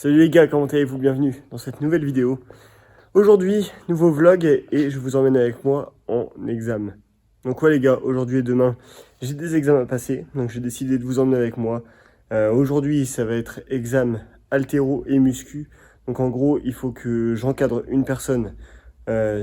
Salut les gars, comment allez-vous? Bienvenue dans cette nouvelle vidéo. Aujourd'hui, nouveau vlog et je vous emmène avec moi en examen. Donc ouais les gars, aujourd'hui et demain, j'ai des examens à passer, donc j'ai décidé de vous emmener avec moi. Aujourd'hui, ça va être examen haltéro et muscu. Donc en gros, il faut que j'encadre une personne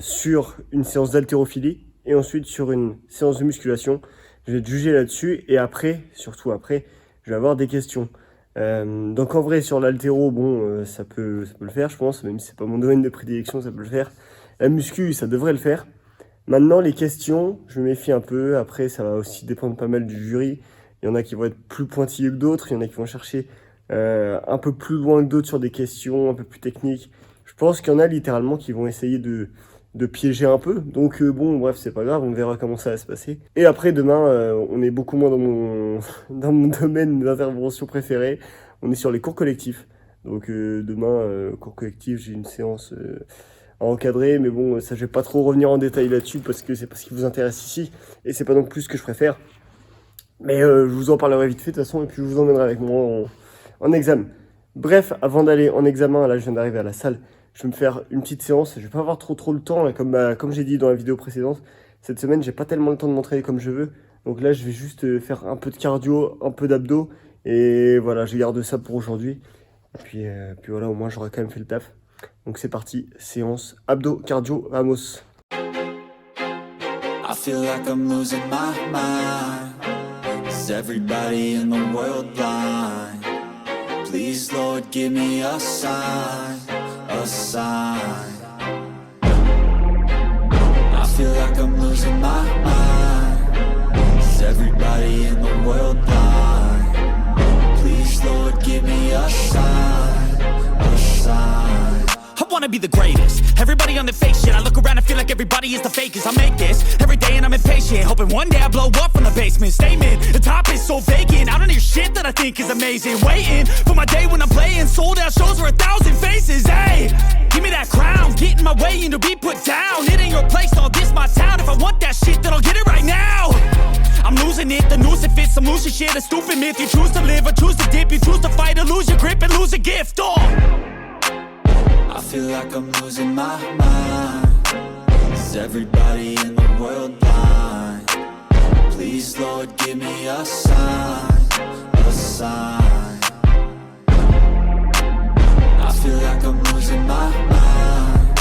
sur une séance d'haltérophilie et ensuite sur une séance de musculation. Je vais être jugé là-dessus et après, surtout après, je vais avoir des questions. Donc en vrai sur l'haltéro, bon, ça peut le faire je pense, même si c'est pas mon domaine de prédilection, ça peut le faire. La muscu, ça devrait le faire. Maintenant les questions, je me méfie un peu, après ça va aussi dépendre pas mal du jury. Il y en a qui vont être plus pointilleux que d'autres, il y en a qui vont chercher un peu plus loin que d'autres sur des questions un peu plus techniques. Je pense qu'il y en a littéralement qui vont essayer de piéger un peu, donc bon bref c'est pas grave, on verra comment ça va se passer. Et après demain on est beaucoup moins dans mon domaine d'intervention préféré, on est sur les cours collectifs. Donc demain cours collectif, j'ai une séance à encadrer, mais bon ça je vais pas trop revenir en détail là-dessus parce que c'est pas ce qui vous intéresse ici et c'est pas non plus ce que je préfère. Mais je vous en parlerai vite fait de toute façon et puis je vous emmènerai avec moi en examen. Bref, avant d'aller en examen, là je viens d'arriver à la salle. Je vais me faire une petite séance, je vais pas avoir trop le temps, là, comme j'ai dit dans la vidéo précédente. Cette semaine, j'ai pas tellement le temps de m'entraîner comme je veux. Donc là, je vais juste faire un peu de cardio, un peu d'abdos. Et voilà, je garde ça pour aujourd'hui. Et puis voilà, au moins, j'aurai quand même fait le taf. Donc c'est parti, séance abdos, cardio, vamos. I feel like I'm losing my mind. Is everybody in the world blind? Please, Lord, give me a sign. A sign. I feel like I'm losing my mind. Is everybody in the world blind? Please, Lord, give me a sign. A sign. I wanna be the greatest. Everybody on the fake shit. I look around and feel like everybody is the fakest. I make this every day and I'm impatient, hoping one day I blow up from the basement. Statement, the top is so vacant. I don't hear shit that I think is amazing. Waiting for my day when I'm playing sold out shows for 1,000 faces. Hey, give me that crown, get in my way and to be put down. It ain't your place, all this my town. If I want that shit, then I'll get it right now. I'm losing it, the noose it fits. I'm losing shit, a stupid myth. You choose to live or choose to dip. You choose to fight or lose your grip and lose a gift. I feel like I'm losing my mind. Is everybody in the world blind? Please, Lord, give me a sign. A sign. I feel like I'm losing my mind.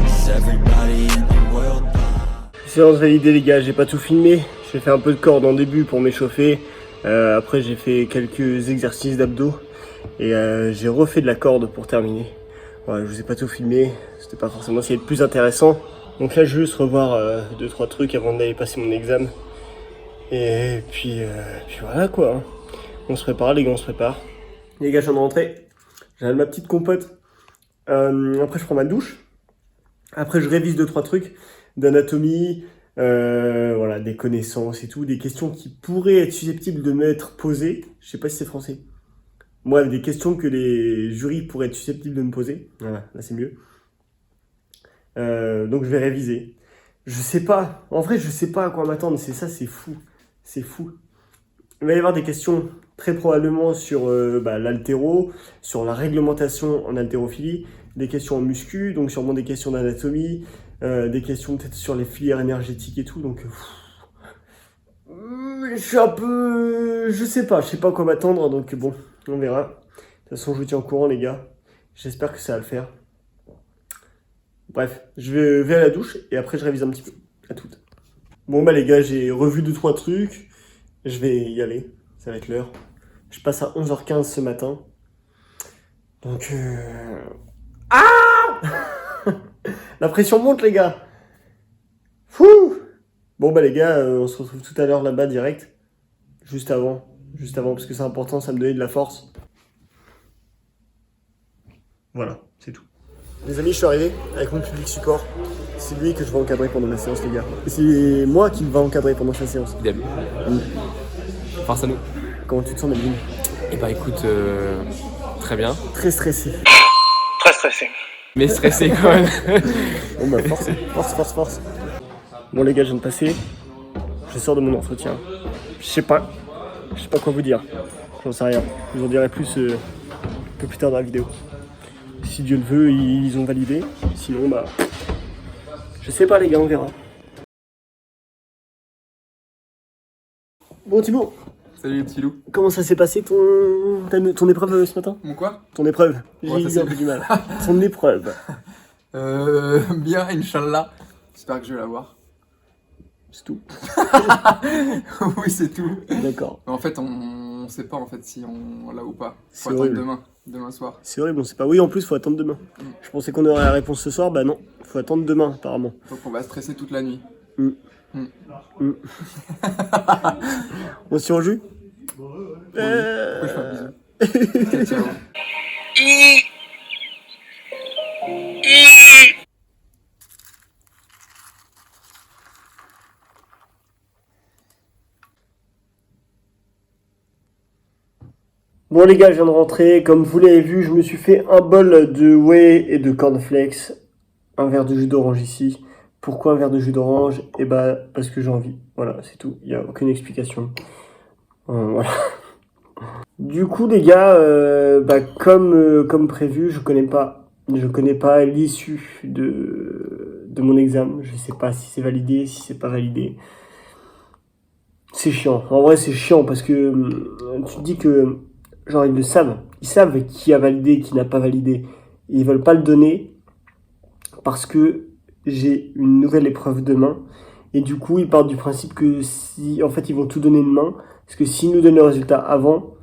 Is everybody in the world blind? Séance validée les gars, j'ai pas tout filmé. J'ai fait un peu de corde en début pour m'échauffer. Après j'ai fait quelques exercices d'abdos. Et j'ai refait de la corde pour terminer. Ouais, je vous ai pas tout filmé, c'était pas forcément ce qui est le plus intéressant. Donc là je vais juste revoir 2-3 trucs avant d'aller passer mon examen. Et puis voilà quoi. Hein. On se prépare les gars, on se prépare. Les gars je viens de rentrer, j'ai ma petite compote. Après je prends ma douche. Après je révise 2-3 trucs d'anatomie, voilà, des connaissances et tout, des questions qui pourraient être susceptibles de m'être posées. Je sais pas si c'est français. Moi, des questions que les jurys pourraient être susceptibles de me poser. Voilà, là c'est mieux. Donc je vais réviser. Je sais pas, en vrai je sais pas à quoi m'attendre, c'est ça, c'est fou. C'est fou. Il va y avoir des questions très probablement sur l'haltéro, sur la réglementation en haltérophilie, des questions en muscu, donc sûrement des questions d'anatomie, des questions peut-être sur les filières énergétiques et tout, donc... je suis un peu... je sais pas à quoi m'attendre, donc bon, on verra. De toute façon, je vous tiens au courant, les gars. J'espère que ça va le faire. Bref, je vais à la douche et après, je révise un petit peu. À toutes. Bon, bah, les gars, j'ai revu 2-3 trucs. Je vais y aller. Ça va être l'heure. Je passe à 11h15 ce matin. Donc, Ah la pression monte, les gars. Fouh. Bon bah les gars, on se retrouve tout à l'heure là-bas direct. Juste avant, parce que c'est important, ça me donnait de la force. Voilà, c'est tout. Les amis, je suis arrivé avec mon public support. C'est lui que je vais encadrer pendant la séance, les gars. Et c'est moi qui va encadrer pendant sa séance. Idem. Force à nous. Comment tu te sens, Melvin? Eh bah écoute, très bien. Très stressé. Très stressé. Mais stressé quand même. Bon bah force. Bon les gars, je viens de passer. Je sors de mon entretien. Je sais pas quoi vous dire. J'en sais rien. Je vous en dirai plus peu plus tard dans la vidéo. Si Dieu le veut, ils ont validé. Sinon, bah, je sais pas les gars, on verra. Bon Thibaut, Salut les petits loups. comment ça s'est passé ton épreuve ce matin? Mon quoi? Ton épreuve, j'ai Ouais, ça, eu un peu du mal. Ton épreuve. Bien, Inch'Allah. J'espère que je vais l'avoir. C'est tout. Oui, c'est tout. D'accord. Mais en fait, on sait pas en fait si on l'a ou pas. C'est Faut attendre horrible. demain soir. C'est horrible, on sait pas. Oui, en plus, faut attendre demain. Je pensais qu'on aurait la réponse ce soir, bah non. Faut attendre demain, apparemment. Donc on va stresser toute la nuit. On s'y rejoue? Pourquoi je fais un bisou? Tiens, ciao. Bon les gars, je viens de rentrer. Comme vous l'avez vu, je me suis fait un bol de whey et de cornflakes. Un verre de jus d'orange ici. Pourquoi un verre de jus d'orange? Eh bah, parce que j'ai envie. Voilà, c'est tout. Il n'y a aucune explication. Voilà. Du coup, les gars, comme prévu, je connais pas l'issue de mon examen. Je sais pas si c'est validé, si c'est pas validé. C'est chiant. En vrai, c'est chiant parce que tu te dis que, genre, ils le savent. Ils savent qui a validé, qui n'a pas validé. Ils veulent pas le donner parce que j'ai une nouvelle épreuve demain. Et du coup, ils partent du principe que si, en fait, ils vont tout donner demain. Parce que s'ils nous donnent le résultat avant,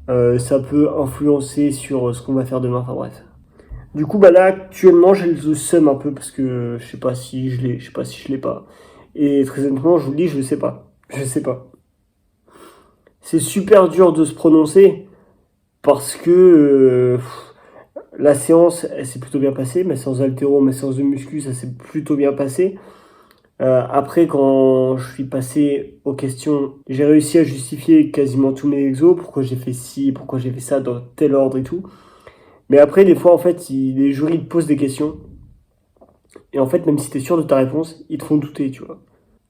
ça peut influencer sur ce qu'on va faire demain. Enfin bref. Du coup, bah là, actuellement, j'ai le seum un peu parce que je sais pas si je l'ai, je sais pas si je l'ai pas. Et très honnêtement, je vous le dis, je sais pas. Je sais pas. C'est super dur de se prononcer parce que la séance, elle s'est plutôt bien passée. Ma séance d'haltéro, ma séance de muscu, ça s'est plutôt bien passé. Après, quand je suis passé aux questions, j'ai réussi à justifier quasiment tous mes exos, pourquoi j'ai fait ci, pourquoi j'ai fait ça dans tel ordre et tout. Mais après, des fois, en fait, les jurys te posent des questions. Et en fait, même si t'es sûr de ta réponse, ils te font douter, tu vois.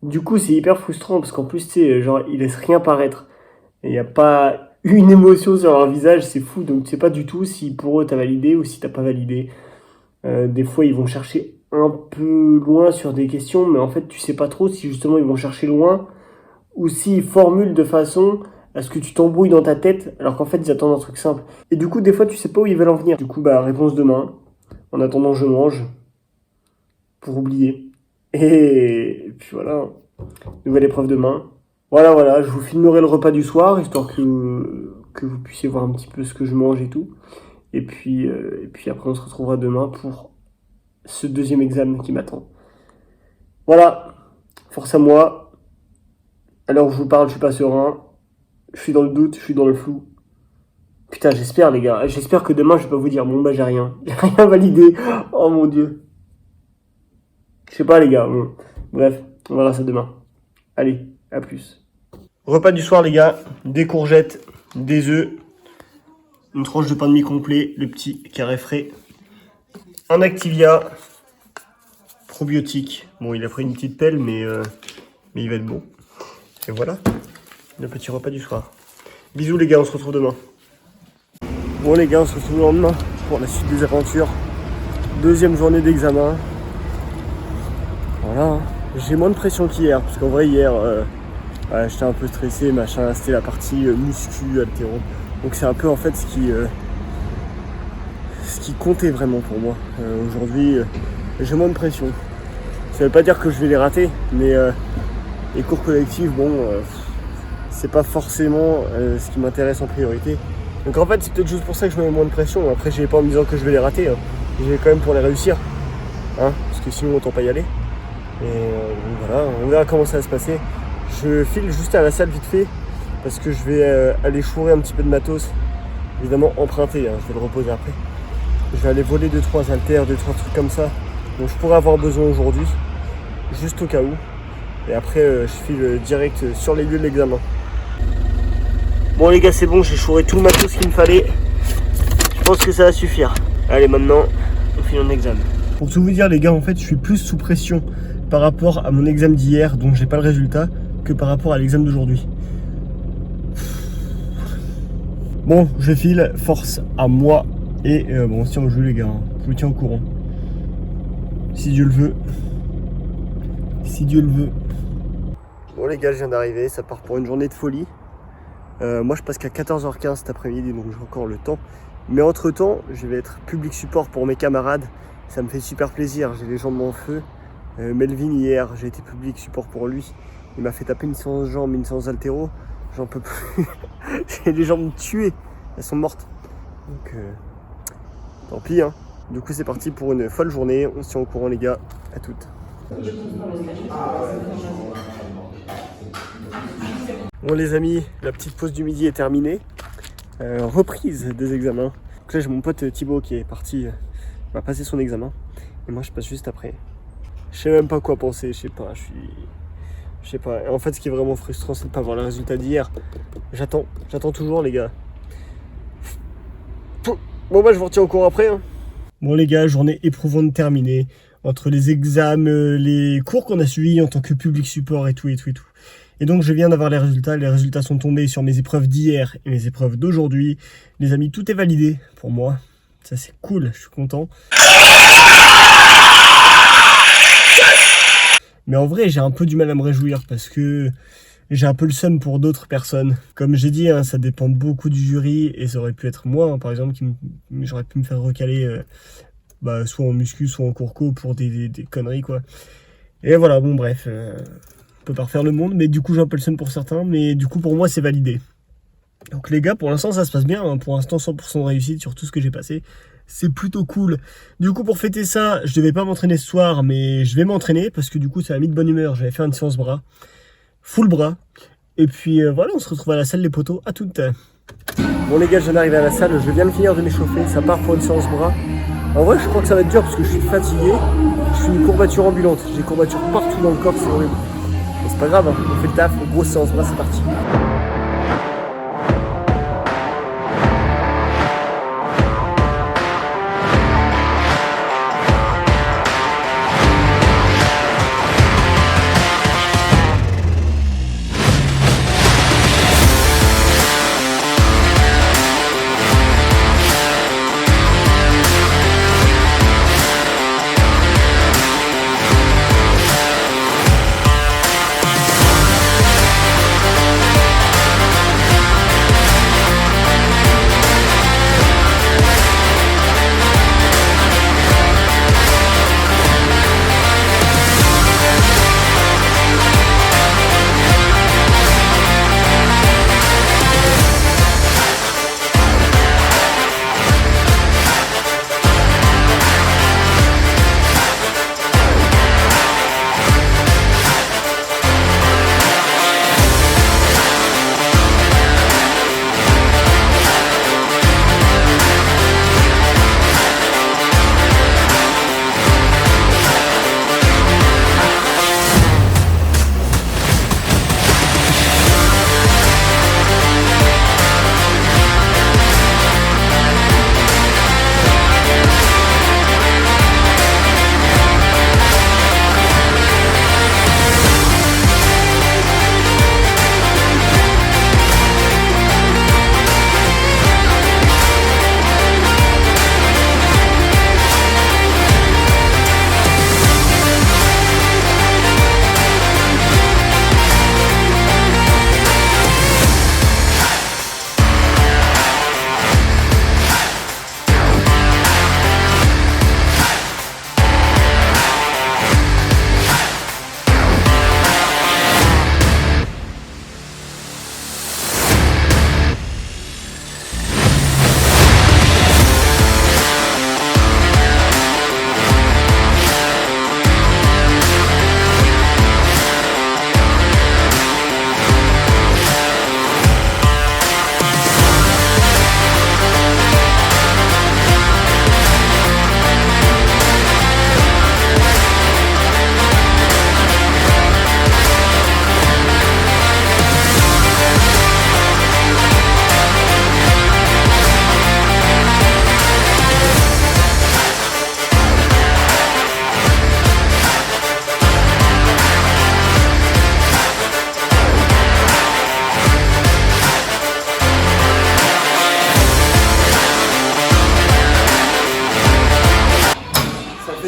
Du coup, c'est hyper frustrant parce qu'en plus, tu sais, genre, ils laissent rien paraître. Il n'y a pas une émotion sur leur visage, c'est fou. Donc, tu sais pas du tout si pour eux t'as validé ou si t'as pas validé. Des fois, ils vont chercher un peu loin sur des questions, mais en fait, tu sais pas trop si justement ils vont chercher loin ou s'ils formulent de façon à ce que tu t'embrouilles dans ta tête, alors qu'en fait, ils attendent un truc simple. Et du coup, des fois, tu sais pas où ils veulent en venir. Du coup, bah, réponse demain. En attendant, je mange pour oublier. Et puis voilà, nouvelle épreuve demain. Voilà, je vous filmerai le repas du soir, histoire que vous puissiez voir un petit peu ce que je mange et tout. Et puis après, on se retrouvera demain pour ce deuxième examen qui m'attend. Voilà, force à moi. Alors je vous parle, je suis pas serein. Je suis dans le doute, je suis dans le flou. Putain, j'espère les gars, j'espère que demain je vais pas vous dire bon bah j'ai rien validé. Oh mon dieu. Je sais pas les gars, bon. Bref, on verra ça demain. Allez, à plus. Repas du soir les gars, des courgettes, des œufs, une tranche de pain de mie complet, le petit carré frais, un Activia, probiotique. Bon, il a pris une petite pelle, mais il va être bon. Et voilà, le petit repas du soir. Bisous les gars, on se retrouve demain. Bon les gars, on se retrouve le lendemain pour la suite des aventures. Deuxième journée d'examen. Voilà, j'ai moins de pression qu'hier, parce qu'en vrai hier, j'étais un peu stressé, machin, c'était la partie muscu, haltéro. Donc c'est un peu en fait ce qui comptait vraiment pour moi. Aujourd'hui, j'ai moins de pression. Ça veut pas dire que je vais les rater, mais les cours collectifs, bon, c'est pas forcément ce qui m'intéresse en priorité. Donc en fait, c'est peut-être juste pour ça que je me mets moins de pression. Après, j'y vais pas en me disant que je vais les rater, hein. J'y vais quand même pour les réussir, hein, parce que sinon, autant pas y aller. Et voilà, on verra comment ça va se passer. Je file juste à la salle vite fait, parce que je vais aller chourer un petit peu de matos. Évidemment emprunté, hein, je vais le reposer après. Je vais aller voler 2-3 haltères, 2-3 trucs comme ça, dont je pourrais avoir besoin aujourd'hui, juste au cas où. Et après, je file direct sur les lieux de l'examen. Bon les gars, c'est bon, j'ai chouré tout le matos qu'il me fallait. Je pense que ça va suffire. Allez, maintenant, on file en examen. Pour tout vous dire les gars, en fait, je suis plus sous pression par rapport à mon examen d'hier, dont j'ai pas le résultat, que par rapport à l'examen d'aujourd'hui. Bon, je file, force à moi. Et bon, si on joue les gars, hein. Je vous tiens au courant. Si Dieu le veut. Si Dieu le veut. Bon les gars, je viens d'arriver, ça part pour une journée de folie. Moi je passe qu'à 14h15 cet après-midi, donc j'ai encore le temps. Mais entre temps, je vais être public support pour mes camarades. Ça me fait super plaisir, j'ai les jambes en feu. Melvin hier, j'ai été public support pour lui. Il m'a fait taper une séance jambes, une séance haltéro. J'en peux plus. J'ai les jambes tuées, elles sont mortes. Donc tant pis hein. Du coup c'est parti pour une folle journée. On se tient au courant les gars, à toutes. Bon les amis, la petite pause du midi est terminée. Reprise des examens. Donc là j'ai mon pote Thibaut qui est parti, va passer son examen. Et moi je passe juste après. Je sais même pas quoi penser, je sais pas. Et en fait ce qui est vraiment frustrant c'est de pas voir le résultat d'hier. J'attends toujours les gars. Bon bah je vous retiens au courant après hein. Bon les gars, journée éprouvante terminée. Entre les examens, les cours qu'on a suivis en tant que public support et tout. Et donc je viens d'avoir les résultats sont tombés sur mes épreuves d'hier et mes épreuves d'aujourd'hui. Les amis, tout est validé pour moi. Ça c'est cool, je suis content. Mais en vrai, j'ai un peu du mal à me réjouir parce que j'ai un peu le seum pour d'autres personnes. Comme j'ai dit, hein, ça dépend beaucoup du jury et ça aurait pu être moi, hein, par exemple, j'aurais pu me faire recaler soit en muscu, soit en courco pour des conneries, quoi. Et voilà, bon bref, on peut pas refaire le monde, mais du coup j'ai un peu le seum pour certains, mais du coup pour moi c'est validé. Donc les gars, pour l'instant ça se passe bien, hein, pour l'instant 100% de réussite sur tout ce que j'ai passé. C'est plutôt cool. Du coup pour fêter ça, je devais pas m'entraîner ce soir, mais je vais m'entraîner parce que du coup ça m'a mis de bonne humeur. J'avais fait une séance bras, full bras. Et puis voilà, on se retrouve à la salle les potos, à toutes. Bon les gars, je viens d'arriver à la salle, je viens de finir de m'échauffer, ça part pour une séance bras. En vrai je crois que ça va être dur parce que je suis fatigué. Je suis une courbature ambulante, j'ai des courbatures partout dans le corps, c'est horrible. Mais c'est pas grave, hein. On fait le taf, grosse séance bras, c'est parti.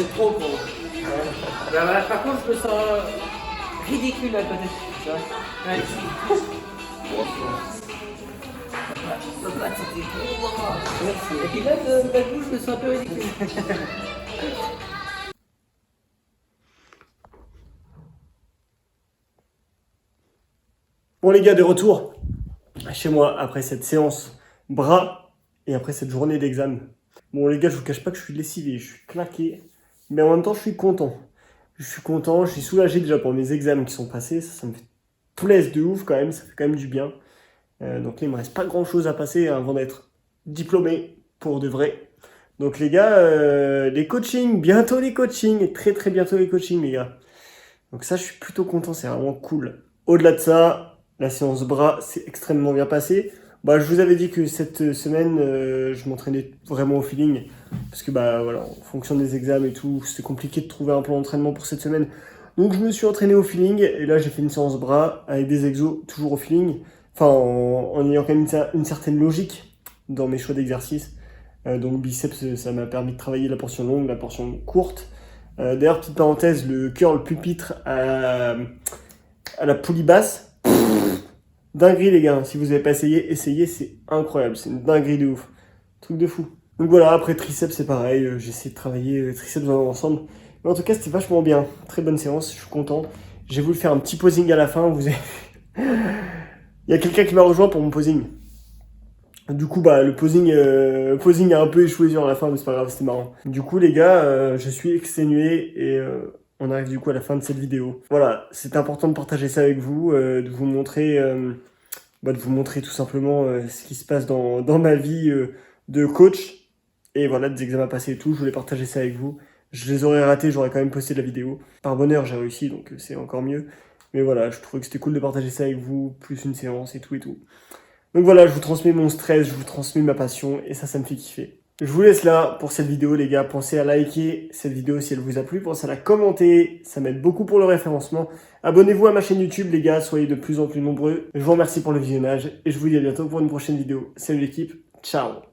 C'est trop gros. Bah, voilà, par contre, je me sens ridicule à côté. Tu vois. Ouais. C'était trop. Merci. Et puis là, d'un coup, je me sens un peu ridicule. Bon les gars, de retour chez moi après cette séance bras et après cette journée d'examen. Bon les gars, je vous cache pas que je suis lessivé, je suis claqué, mais en même temps je suis content. Je suis soulagé déjà pour mes examens qui sont passés, ça me fait plaisir de ouf quand même, ça fait quand même du bien. Donc là il me reste pas grand chose à passer avant d'être diplômé pour de vrai. Donc les gars, les coachings, bientôt les coachings, et très très bientôt les coachings les gars. Donc ça je suis plutôt content, c'est vraiment cool. Au-delà de ça, la séance bras s'est extrêmement bien passée. Bah, je vous avais dit que cette semaine, je m'entraînais vraiment au feeling. Parce que, bah, voilà, en fonction des examens et tout, c'était compliqué de trouver un plan d'entraînement pour cette semaine. Donc, je me suis entraîné au feeling. Et là, j'ai fait une séance bras avec des exos, toujours au feeling. Enfin, en ayant quand même une certaine logique dans mes choix d'exercice. Donc, biceps, ça m'a permis de travailler la portion longue, la portion courte. D'ailleurs, petite parenthèse, le curl pupitre à la poulie basse. Dinguerie les gars, si vous n'avez pas essayé, essayez, c'est incroyable, c'est une dinguerie de ouf, truc de fou. Donc voilà, après triceps c'est pareil, j'ai essayé de travailler triceps dans l'ensemble, mais en tout cas c'était vachement bien, très bonne séance, je suis content. J'ai voulu faire un petit posing à la fin, vous avez... Il y a quelqu'un qui m'a rejoint pour mon posing. Du coup bah le posing a un peu échoué sur la fin, mais c'est pas grave, c'était marrant. Du coup les gars, je suis exténué et... on arrive du coup à la fin de cette vidéo. Voilà, c'est important de partager ça avec vous, de vous montrer tout simplement ce qui se passe dans ma vie de coach. Et voilà, des examens passés et tout, je voulais partager ça avec vous. Je les aurais ratés, j'aurais quand même posté de la vidéo. Par bonheur, j'ai réussi, donc c'est encore mieux. Mais voilà, je trouvais que c'était cool de partager ça avec vous, plus une séance et tout et tout. Donc voilà, je vous transmets mon stress, je vous transmets ma passion, et ça me fait kiffer. Je vous laisse là pour cette vidéo les gars, pensez à liker cette vidéo si elle vous a plu, pensez à la commenter, ça m'aide beaucoup pour le référencement. Abonnez-vous à ma chaîne YouTube les gars, soyez de plus en plus nombreux. Je vous remercie pour le visionnage et je vous dis à bientôt pour une prochaine vidéo. Salut l'équipe, ciao.